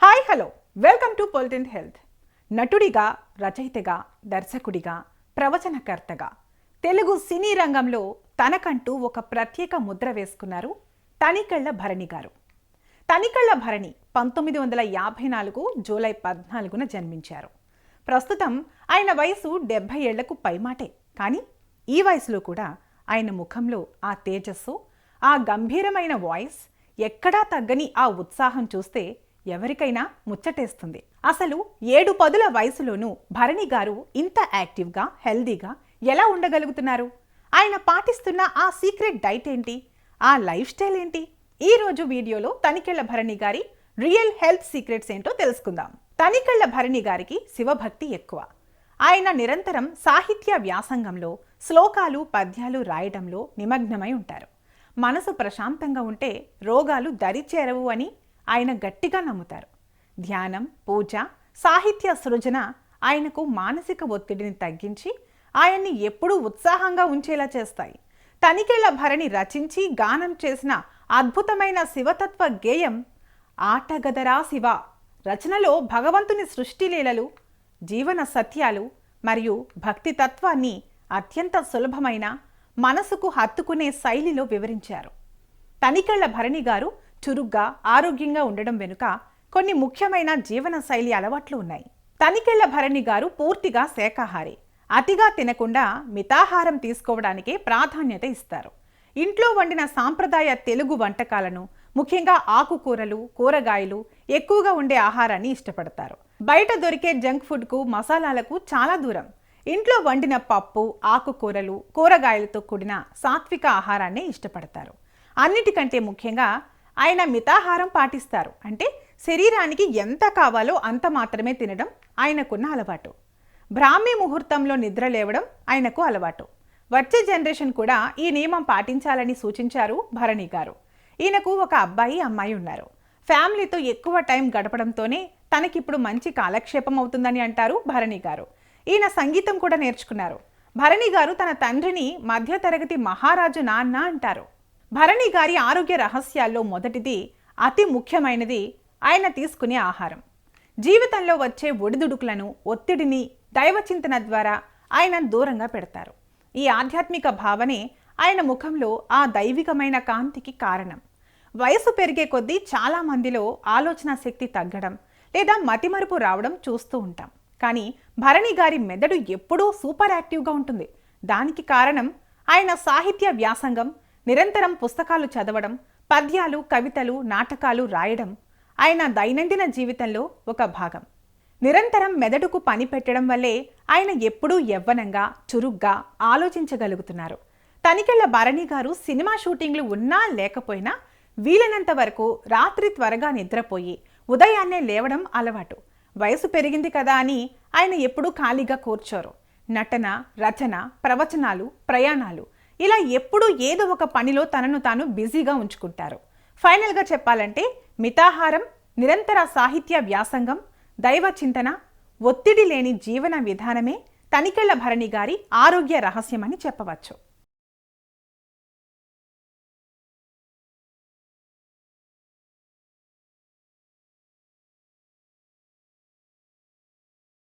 Hi hello welcome to పొలిటిన్ health. నటుడిగా, రచయితగా, దర్శకుడిగా, ప్రవచనకర్తగా తెలుగు సినీ రంగంలో తనకంటూ ఒక ప్రత్యేక ముద్ర వేసుకున్నారు తనికెళ్ల భరణి గారు. తనికెళ్ల భరణి 1954 జూలై 14న జన్మించారు. ప్రస్తుతం ఆయన వయసు 70 ఏళ్లకు పైమాటే. కానీ ఈ వయసులో కూడా ఆయన ముఖంలో ఆ తేజస్సు, ఆ గంభీరమైన వాయిస్, ఎక్కడా తగ్గని ఆ ఉత్సాహం చూస్తే ఎవరికైనా ముచ్చటేస్తుంది. అసలు 7 పదుల వయసులోనూ భరణి గారు ఇంత యాక్టివ్గా, హెల్దీగా ఎలా ఉండగలుగుతున్నారు? ఆయన పాటిస్తున్న ఆ సీక్రెట్ డైట్ ఏంటి? ఆ లైఫ్ స్టైల్ ఏంటి? ఈ రోజు వీడియోలో తనికెళ్ల భరణి గారి రియల్ హెల్త్ సీక్రెట్స్ ఏంటో తెలుసుకుందాం. తనికెళ్ల భరణి గారికి శివభక్తి ఎక్కువ. ఆయన నిరంతరం సాహిత్య వ్యాసంగంలో శ్లోకాలు, పద్యాలు రాయడంలో నిమగ్నమై ఉంటారు. మనసు ప్రశాంతంగా ఉంటే రోగాలు దరిచేరవు అని ఆయన గట్టిగా నమ్ముతారు. ధ్యానం, పూజ, సాహిత్య సృజన ఆయనకు మానసిక ఒత్తిడిని తగ్గించి ఆయన్ని ఎప్పుడూ ఉత్సాహంగా ఉంచేలా చేస్తాయి. తనికెళ్ల భరణి రచించి గానం చేసిన అద్భుతమైన శివతత్వ గేయం ఆటగదరా శివ రచనలో భగవంతుని సృష్టి లీలలు, జీవన సత్యాలు మరియు భక్తి తత్వాన్ని అత్యంత సులభమైన, మనసుకు హత్తుకునే శైలిలో వివరించారు. తనికెళ్ల భరణి గారు చురుగ్గా, ఆరోగ్యంగా ఉండడం వెనుక కొన్ని ముఖ్యమైన జీవన శైలి అలవాట్లు ఉన్నాయి. తనికెళ్ల భరణి గారు పూర్తిగా శాకాహారి. అతిగా తినకుండా మితాహారం తీసుకోవడానికే ప్రాధాన్యత ఇస్తారు. ఇంట్లో వండిన సాంప్రదాయ తెలుగు వంటకాలను, ముఖ్యంగా ఆకుకూరలు, కూరగాయలు ఎక్కువగా ఉండే ఆహారాన్ని ఇష్టపడతారు. బయట దొరికే జంక్ ఫుడ్కు, మసాలాలకు చాలా దూరం. ఇంట్లో వండిన పప్పు, ఆకుకూరలు, కూరగాయలతో కూడిన సాత్విక ఆహారాన్ని ఇష్టపడతారు. అన్నిటికంటే ముఖ్యంగా ఆయన మితాహారం పాటిస్తారు. అంటే శరీరానికి ఎంత కావాలో అంత మాత్రమే తినడం ఆయనకున్న అలవాటు. బ్రాహ్మీ ముహూర్తంలో నిద్ర లేవడం ఆయనకు అలవాటు. వచ్చే జనరేషన్ కూడా ఈ నియమం పాటించాలని సూచించారు భరణి గారు. ఈయనకు ఒక అబ్బాయి, అమ్మాయి ఉన్నారు. ఫ్యామిలీతో ఎక్కువ టైం గడపడంతోనే తనకిప్పుడు మంచి కాలక్షేపం అవుతుందని అంటారు భరణి గారు. ఈయన సంగీతం కూడా నేర్చుకున్నారు. భరణి గారు తన తండ్రిని మధ్యతరగతి మహారాజు నాన్న అంటారు. భరణి గారి ఆరోగ్య రహస్యాల్లో మొదటిది, అతి ముఖ్యమైనది ఆయన తీసుకునే ఆహారం. జీవితంలో వచ్చే ఒడిదుడుకులను, ఒత్తిడిని దైవచింతన ద్వారా ఆయన దూరంగా పెడతారు. ఈ ఆధ్యాత్మిక భావనే ఆయన ముఖంలో ఆ దైవికమైన కాంతికి కారణం. వయసు పెరిగే కొద్దీ చాలా మందిలో ఆలోచన శక్తి తగ్గడం లేదా మతిమరుపు రావడం చూస్తూ ఉంటాం. కానీ భరణి గారి మెదడు ఎప్పుడూ సూపర్ యాక్టివ్గా ఉంటుంది. దానికి కారణం ఆయన సాహిత్య వ్యాసంగం, నిరంతరం పుస్తకాలు చదవడం, పద్యాలు, కవితలు, నాటకాలు రాయడం ఆయన దైనందిన జీవితంలో ఒక భాగం. నిరంతరం మెదడుకు పని పెట్టడం వల్లే ఆయన ఎప్పుడూ యవ్వనంగా, చురుగ్గా ఆలోచించగలుగుతున్నారు. తనికెళ్ల భరణి గారు సినిమా షూటింగ్లు ఉన్నా లేకపోయినా వీలైనంత వరకు రాత్రి త్వరగా నిద్రపోయి ఉదయాన్నే లేవడం అలవాటు. వయసు పెరిగింది కదా అని ఆయన ఎప్పుడూ ఖాళీగా కూర్చోరు. నటన, రచన, ప్రవచనాలు, ప్రయాణాలు ఇలా ఎప్పుడూ ఏదో ఒక పనిలో తనను తాను బిజీగా ఉంచుకుంటారు. ఫైనల్గా చెప్పాలంటే మితాహారం, నిరంతర సాహిత్య వ్యాసంగం, దైవ చింతన, ఒత్తిడి లేని జీవన విధానమే తనికెళ్ల భరణి గారి ఆరోగ్య రహస్యమని చెప్పవచ్చు.